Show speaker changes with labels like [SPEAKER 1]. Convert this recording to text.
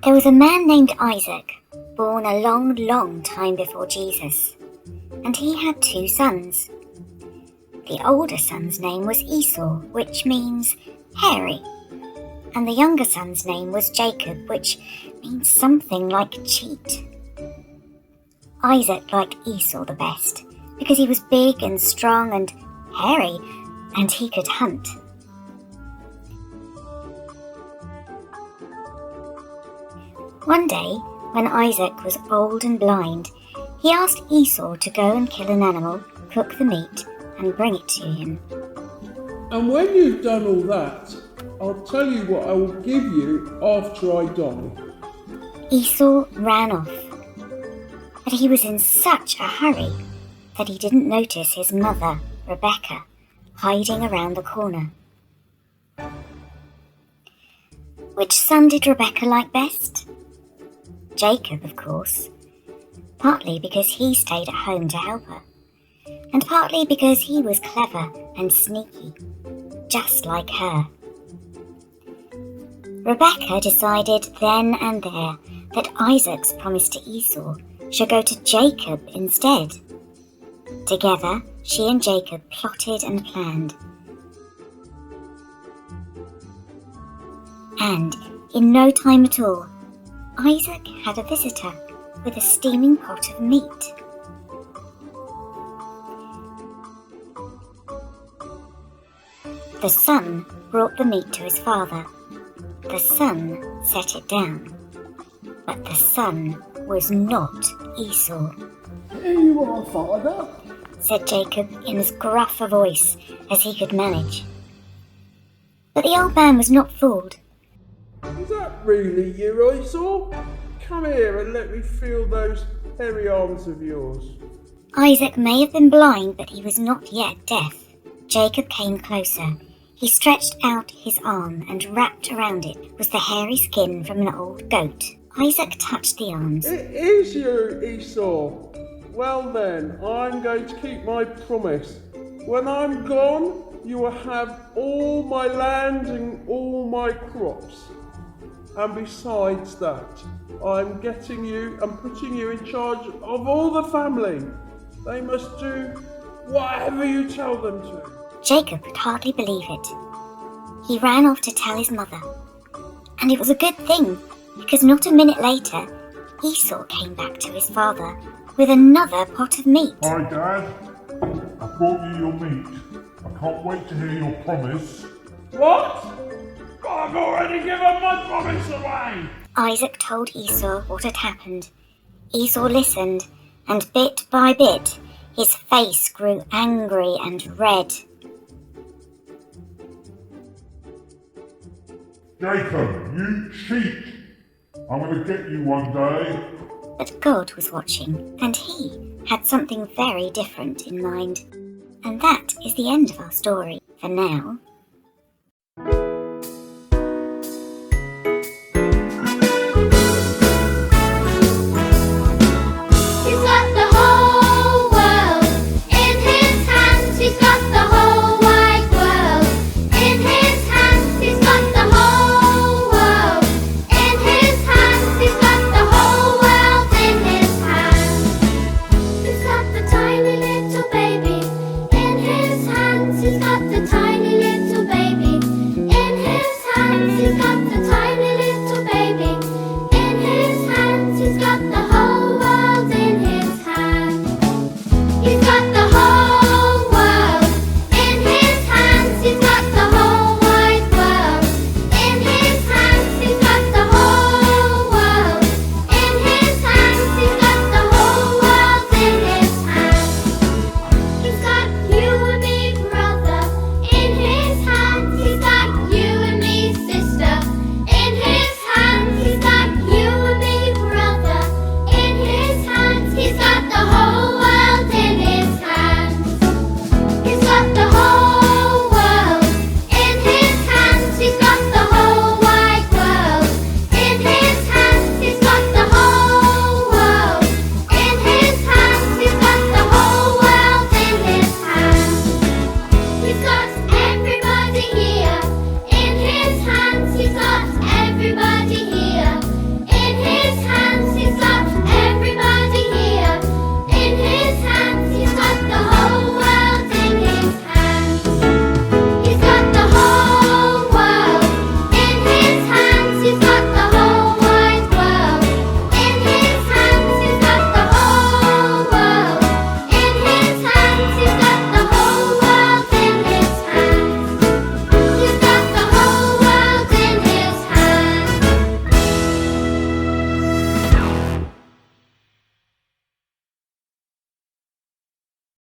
[SPEAKER 1] There was a man named Isaac, born a long, long time before Jesus, and he had 2 sons. The older son's name was Esau, which means hairy, and the younger son's name was Jacob, which means something like cheat. Isaac liked Esau the best because he was big and strong and hairy, and he could hunt. One day, when Isaac was old and blind, he asked Esau to go and kill an animal, cook the meat, and bring it to him.
[SPEAKER 2] And when you've done all that, I'll tell you what I will give you after I die.
[SPEAKER 1] Esau ran off, but he was in such a hurry that he didn't notice his mother, Rebecca, hiding around the corner. Which son did Rebecca like best? Jacob, of course, partly because he stayed at home to help her, and partly because he was clever and sneaky, just like her. Rebecca decided then and there that Isaac's promise to Esau should go to Jacob instead. Together, she and Jacob plotted and planned. And in no time at all, Isaac had a visitor with a steaming pot of meat. The son brought the meat to his father. The son set it down. But the son was not Esau.
[SPEAKER 2] Here you are, father,
[SPEAKER 1] said Jacob in as gruff a voice as he could manage. But the old man was not fooled.
[SPEAKER 2] Is that really you, Esau? Come here and let me feel those hairy arms of yours.
[SPEAKER 1] Isaac may have been blind, but he was not yet deaf. Jacob came closer. He stretched out his arm, and wrapped around it was the hairy skin from an old goat. Isaac touched the arms.
[SPEAKER 2] It is you, Esau. Well then, I'm going to keep my promise. When I'm gone, you will have all my land and all my crops. And besides that, I'm getting you and putting you in charge of all the family. They must do whatever you tell them to.
[SPEAKER 1] Jacob could hardly believe it. He ran off to tell his mother. And it was a good thing, because not a minute later, Esau came back to his father with another pot of meat.
[SPEAKER 3] Hi, Dad. I brought you your meat. I can't wait to hear your promise.
[SPEAKER 2] What? I've already given my promise away!
[SPEAKER 1] Isaac told Esau what had happened. Esau listened, and bit by bit, his face grew angry and red.
[SPEAKER 3] Jacob, you cheat! I'm going to get you one day.
[SPEAKER 1] But God was watching, and he had something very different in mind. And that is the end of our story for now.
[SPEAKER 4] He's got everybody here.